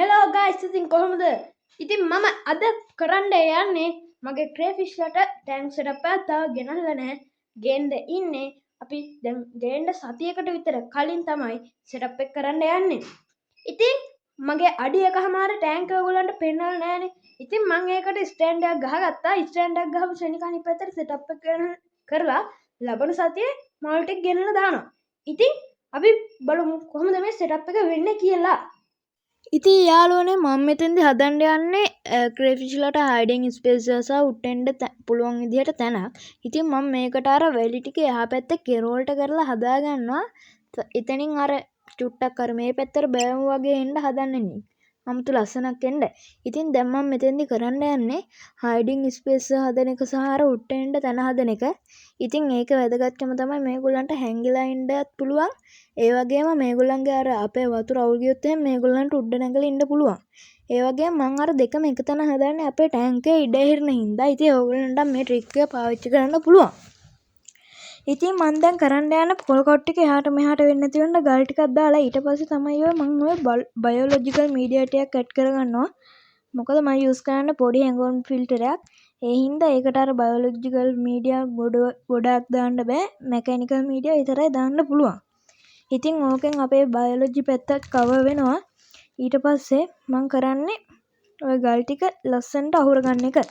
Hello guys ඉතින් කොහොමද? ඉතින් මම අද කරන්න යන්නේ මගේ ක්‍රේෆිෂ් වලට ටැන්ක් සෙටප් එකක් තාම ගෙනල්ලා නැහැ. ගේන්න ඉන්නේ. අපි දැන් ගේන්න සතියකට විතර කලින් තමයි සෙටප් එක කරන්න යන්නේ. ඉතින් මගේ අඩි එකමාර ටැන්ක් ඔයගොල්ලන්ට පෙන්නලා නැහනේ. ඉතින් මම ඒකට ස්ටෑන්ඩ් එකක් ගහගත්තා. ස්ටෑන්ඩ් එකක් ගහපු ශනික අනිත් පැත්තට සෙටප් එක කරලා ලබන සතියේ මාල් ටික ගෙනල්ලා දානවා. ඉතින් අපි බලමු කොහොමද මේ සෙටප් එක වෙන්නේ කියලා. ඉතින් යාළුවනේ මම මෙතෙන්දි හදන්න යන්නේ ක්‍රේෆිෂ්ලට හයිඩින් ස්පේස් සහ උට්ටෙන්ඩ පුළුවන් විදිහට තැනක්. ඉතින් මම මේකට අර වැලි ටික එහා පැත්තේ කෙරෝල්ට කරලා හදාගන්නවා. එතනින් අර චුට්ටක් අර මේ පැත්තට බෑමු වගේ එන්න හදන්නේ. අමුතු ලස්සනක් එන්න. ඉතින් දැන් මම මෙතෙන්දි කරන්න යන්නේ හයිඩින් ස්පේස් හදන එක සහ අර උට්ටෙන්ඩ තැන හදන එක. ඉතින් ඒක වැදගත්කම තමයි මේගොල්ලන්ට හැංගිලා ඉන්නත් පුළුවන්. ඒ වගේම මේගොල්ලන්ගේ අර අපේ වතුර අවුල් ගියොත් එහෙනම් මේගොල්ලන්ට උඩ නැගලා ඉන්න පුළුවන්. ඒ වගේම මම අර දෙකම එකතැන හදන්නේ අපේ ටැංකේ ඉඩ හිරන හින්දා. ඉතින් ඕගොල්ලන්ට මේ ට්‍රික් එක පාවිච්චි කරන්න පුළුවන්. ඉතින් මම දැන් කරන්න යන පොල් කොට් ටික එහාට මෙහාට වෙන්නේ නැති වෙන්න ගල් ටිකක් දාලා ඊට පස්සේ තමයි මම ඔය බයොලොජිකල් මීඩියා ටිකක් ඇඩ් කරගන්නවා. මොකද මම යූස් කරන්නේ පොඩි හැඟවුම් ෆිල්ටර් එකක්. ඒ හින්දා ඒකට අර බයොලොජිකල් මීඩියා ගොඩක් දාන්න බෑ. මැකැනිකල් මීඩියා විතරයි දාන්න පුළුවන්. ඉතින් ඕකෙන් අපේ බයොලොජි පැත්තත් කවර් වෙනවා. ඊට පස්සේ මම කරන්නේ ඔය ගල් ටික ලස්සනට අහුර ගන්න එක.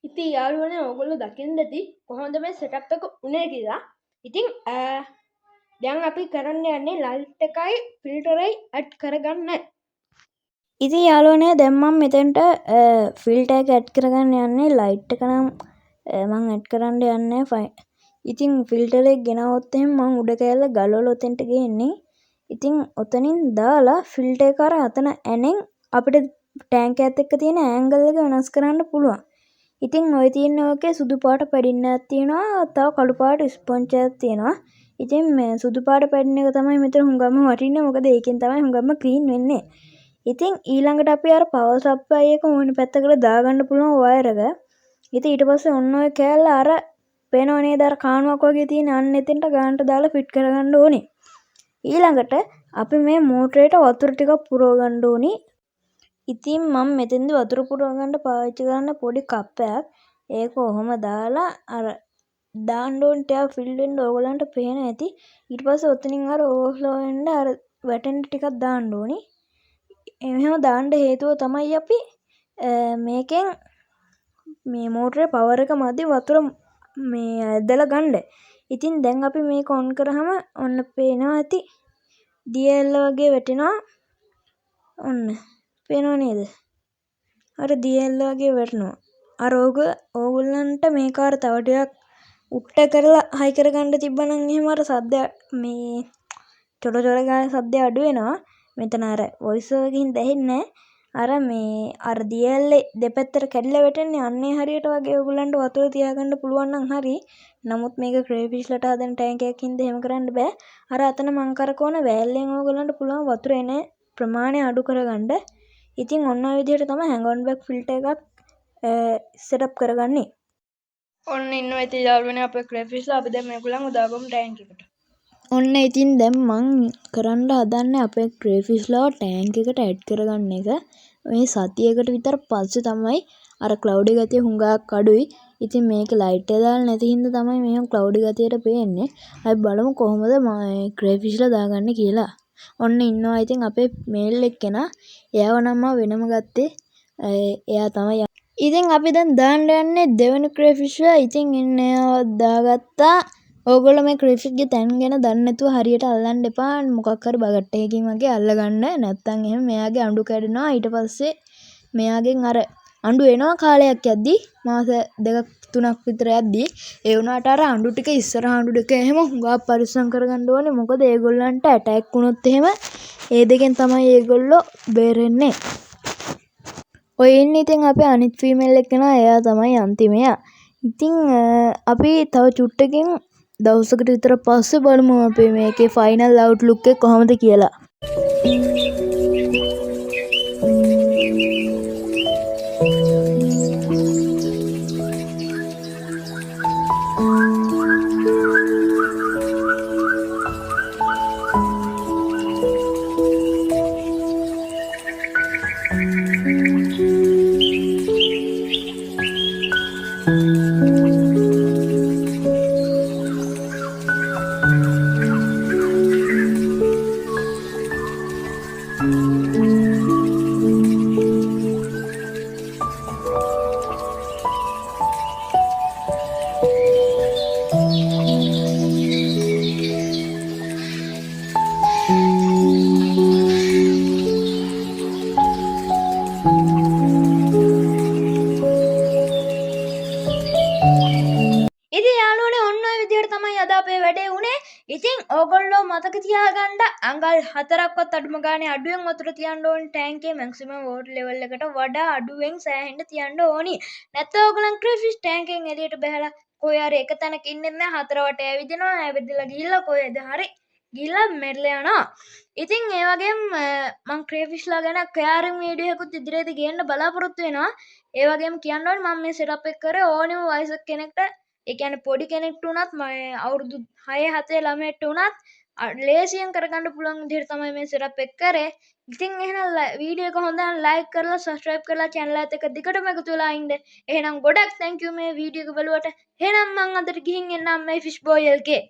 ඉතින් යාළුවනේ ඕගොල්ලෝ දකින්න ඇති කොහොමද මේ සෙටප් එක උනේ කියලා. ඉතින් දැන් අපි කරන්න යන්නේ ලයිට් එකයි ෆිල්ටරයි ඇඩ් කරගන්න. ඉතින් යාළුවනේ දැන් මම මෙතෙන්ට ෆිල්ටර් එක ඇඩ් කරගන්න යන්නේ ලයිට් එක නම් මම ඇඩ් කරන්න යන්නේ ඉතින් ෆිල්ටර් එක ගෙනවොත් එහෙනම් මම උඩ කෑල්ල ගලවලා ඔතෙන්ට ගේන්නේ. ඉතින් ඔතනින් දාලා ෆිල්ටර් එක අර අතන ඇනෙන් අපිට ටෑන්ක් එකත් එක්ක තියෙන ඇන්ගල් එක වෙනස් කරන්න පුළුවන්. ඉතින් ඔය තියෙන ඕකේ සුදු පාට පැඩින්නක් තියෙනවා. තව කළු පාට ස්පොන්ජ් එකක් තියෙනවා. ඉතින් මේ සුදු පාට පැඩින එක තමයි මෙතන හුඟක්ම වටින්නේ. මොකද ඒකෙන් තමයි හුඟක්ම ක්ලීන් වෙන්නේ. ඉතින් ඊළඟට අපි අර පවර් සප්ලයි එක ඕන පැත්තකට දාගන්න පුළුවන් වයර් එක. ඉතින් ඊට පස්සේ ඔන්න ඔය කෑල්ල අර පේනව නේද අර කාණුවක් වගේ තියෙන අන්න එතෙන්ට ගානට දාලා ෆිට කරගන්න ඕනේ. ඊළඟට අපි මේ මෝටරේට වතුර ටිකක් පුරව ගන්න ඕනේ. ඉතින් මම මෙතෙන්දි වතුර පුරව ගන්න පාවිච්චි කරන පොඩි කප් එකක්. ඒක ඔහොම දාලා අර දාන්න ඕනේ ටිකක් ෆිල් වෙන්න ඕගලන්ට පේන ඇති. ඊට පස්සේ ඔතනින් අර ඕවර්ෆ්ලෝ වෙන්න අර වැටෙන්න ටිකක් දාන්න ඕනේ. එහෙම දාන්න හේතුව තමයි අපි මේකෙන් මේ මෝටරේ පවර් එක මදි වතුර මේ ඇදලා ගන්න. ඉතින් දැන් අපි මේක ඔන් කරාම ඔන්න පේනවා ඇති. දියැල්ල වගේ වැටෙනවා. ඔන්න පේනව නේද? අර දියැල්ල වගේ වැටෙනවා. අර ඕගොල්ලන්ට මේක අර තව ටිකක් උට්ට කරලා හයි කරගන්න තිබ්බනම් එහෙම අර සද්ද මේ චොර චොර ගාන සද්ද අඩු වෙනවා. මෙතන අර වොයිස් එකකින් දැනෙන්නේ අර මේ අර දියැල්ලේ දෙපැත්තට කැඩිලා වැටෙන්නේ අන්නේ හරියට වගේ ඕගොල්ලන්ට වතුර තියාගන්න පුළුවන් නම් හරි. නමුත් මේක ක්‍රේෆිෂ්ලට හදන ටැංක් එකකින් එහෙම කරන්න බෑ. අර අතන මං කරකවන වෑල්ලෙන් ඕගොල්ලන්ට පුළුවන් වතුර එන ප්‍රමාණය අඩු කරගන්න. ඉතින් ඔන්න ඔය විදිහට තමයි හැන්ග් ඔන් බෑක් ෆිල්ටර් එකක් සෙටප් කරගන්නේ. ඔන්න ඉන්නවා ඉතින් යාළුවනේ අපේ ක්‍රේෆිෂ්ලා අපි දැන් මේගොල්ලන් දාගමු ටැංක් එකට. ඔන්න ඉතින් දැන් මං කරන්න හදන්නේ අපේ ක්‍රේෆිෂ්ලා ටැංක් එකට ඇඩ් කරගන්න එක. මේ සතියකට විතර පස්සේ තමයි අර ක්ලවුඩි ගතිය හුඟක් අඩුයි. ඉතින් මේක ලයිට් එක දාලා නැති හින්දා තමයි මේ ක්ලවුඩි ගතියට පේන්නේ. අපි බලමු කොහොමද මේ ක්‍රේෆිෂ්ලා දාගන්නේ කියලා. ඔන්න ඉන්නවා ඉතින් අපේ මේල් එක්කෙනා. එයාව නම් මම වෙනම ගත්තේ. එයා තමයි. ඉතින් අපි දැන් දාන්න යන්නේ දෙවෙනි ක්‍රේෆිෂ්ලා. ඉතින් එන්න දාගත්තා. ඕගොල්ලෝ මේ ක්‍රේෆිෂ්ගේ තැන් ගැන දන්නේ නැතුව හරියට අල්ලන්න එපා. මොකක් හරි බගට් එකකින් වගේ අල්ලගන්න. නැත්තම් එහෙම මෙයාගේ අඬු කැඩෙනවා. ඊට පස්සේ මෙයාගෙන් අර අඬු එනවා කාලයක් යද්දී මාස 2-3ක් විතර යද්දී. ඒ වුණාට අර අඬු ටික ඉස්සරහ අඬු දෙක එහෙම හුඟා පරිස්සම් කරගන්න ඕනේ. මොකද ඒගොල්ලන්ට ඇටැක් වුණොත් එහෙම ඒ දෙකෙන් තමයි ඒගොල්ලෝ බේරෙන්නේ. ඔය ඉන්නේ ඉතින් අපේ අනිත් ෆීමේල් එක්කෙනා. එයා තමයි අන්තිමයා. ඉතින් අපි තව චුට්ටකින් දවසකට විතර පස්සේ බලමු අපේ මේකේ ෆයිනල් අවුට්ලුක් එක කොහොමද කියලා. ඉතින් යාළුවනේ ඔන්න ඔය විදිහට තමයි අද අපේ වැඩේ උනේ. ඉතින් ඕගොල්ලෝ මතක තියාගන්න අඟල් 4ක්වත් අඩුම ගානේ අඩුවෙන් වතුර තියන්න ඕනේ ටැංකියේ මැක්සිමම් වෝටර් ලෙවල් එකට වඩා අඩුවෙන් සෑහෙන්න තියන්න ඕනි. නැත්නම් ඕගොල්ලන් ක්‍රේෆිෂ් ටැංකියෙන් එළියට බහලා කොහේ හරි එක තැනක ඉන්නේ නැහැ. හතර වටේ ඇවිදිනවා. ඇවිදලා ගිහිල්ලා කොහෙද හරි ගිහිල්ලා මෙරළා යනවා. ඉතින් ඒ වගේම මම ක්‍රේෆිෂ්ලා ගැන කයාරින් වීඩියෝ එකකුත් ඉදිරියේදී ගේන්න බලාපොරොත්තු වෙනවා. ඒ වගේම කියන්න ඕනේ මම මේ සෙටප් එක කරේ ඕනෙම වයසක කෙනෙක්ට ඒ කියන්නේ පොඩි කෙනෙක්ට උනත් අවුරුදු 6-7 ළමයෙක්ට උනත් ලේසියෙන් කරගන්න පුළුවන් විදිහට තමයි මේ සෙටප් එක කරේ. ඉතින් එහෙනම් වීඩියෝ එක හොඳ නම් ලයික් කරලා සබ්ස්ක්‍රයිබ් කරලා channel එකත් එක්ක දිගටම එකතු වෙලා ඉන්න. එහෙනම් ගොඩක් thank you මේ වීඩියෝ එක බලුවට. එහෙනම් මම අදට ගිහින් එන්නම් මේ fish boy එකේ.